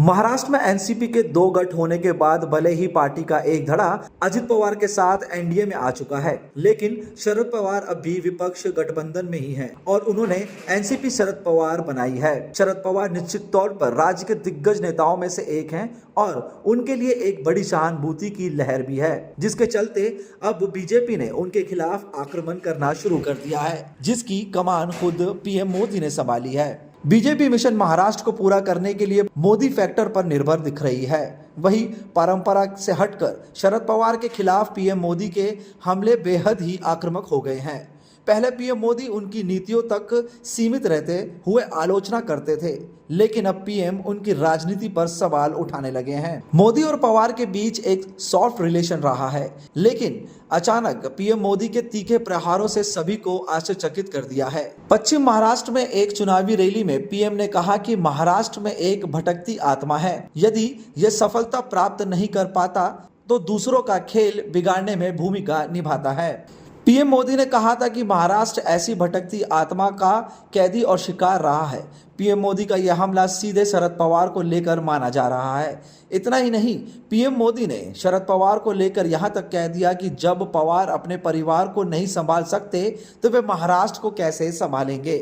महाराष्ट्र में एनसीपी के दो गठ होने के बाद भले ही पार्टी का एक धड़ा अजित पवार के साथ एनडीए में आ चुका है, लेकिन शरद पवार अब भी विपक्ष गठबंधन में ही हैं और उन्होंने एनसीपी शरद पवार बनाई है। शरद पवार निश्चित तौर पर राज्य के दिग्गज नेताओं में से एक हैं और उनके लिए एक बड़ी सहानुभूति की लहर भी है, जिसके चलते अब बीजेपी ने उनके खिलाफ आक्रमण करना शुरू कर दिया है, जिसकी कमान खुद पीएम मोदी ने संभाली है। बीजेपी मिशन महाराष्ट्र को पूरा करने के लिए मोदी फैक्टर पर निर्भर दिख रही है। वही परंपरा से हटकर शरद पवार के खिलाफ पीएम मोदी के हमले बेहद ही आक्रामक हो गए हैं। पहले पीएम मोदी उनकी नीतियों तक सीमित रहते हुए आलोचना करते थे, लेकिन अब पीएम उनकी राजनीति पर सवाल उठाने लगे हैं। मोदी और पवार के बीच एक सॉफ्ट रिलेशन रहा है, लेकिन अचानक पीएम मोदी के तीखे प्रहारों से सभी को आश्चर्यचकित कर दिया है। पश्चिम महाराष्ट्र में एक चुनावी रैली में पीएम ने कहा कि महाराष्ट्र में एक भटकती आत्मा है, यदि यह सफलता प्राप्त नहीं कर पाता तो दूसरों का खेल बिगाड़ने में भूमिका निभाता है। पीएम मोदी ने कहा था कि महाराष्ट्र ऐसी भटकती आत्मा का कैदी और शिकार रहा है। पीएम मोदी का यह हमला सीधे शरद पवार को लेकर माना जा रहा है। इतना ही नहीं, पीएम मोदी ने शरद पवार को लेकर यहां तक कह दिया कि जब पवार अपने परिवार को नहीं संभाल सकते तो वे महाराष्ट्र को कैसे संभालेंगे।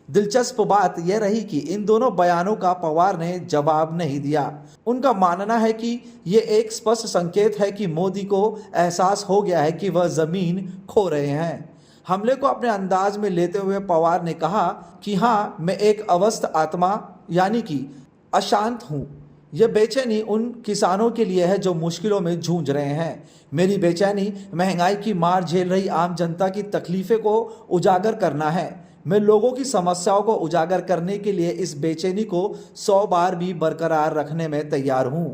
दिलचस्प बात यह रही कि इन दोनों बयानों का पवार ने जवाब नहीं दिया। उनका मानना है कि यह एक स्पष्ट संकेत है कि मोदी को एहसास हो गया है कि वह जमीन खो रहे हैं। हमले को अपने अंदाज में लेते हुए पवार ने कहा कि हाँ, मैं एक अवस्थ आत्मा यानी कि अशांत हूँ। यह बेचैनी उन किसानों के लिए है जो मुश्किलों में जूझ रहे हैं। मेरी बेचैनी महंगाई की मार झेल रही आम जनता की तकलीफें को उजागर करना है। मैं लोगों की समस्याओं को उजागर करने के लिए इस बेचैनी को 100 बार भी बरकरार रखने में तैयार हूं।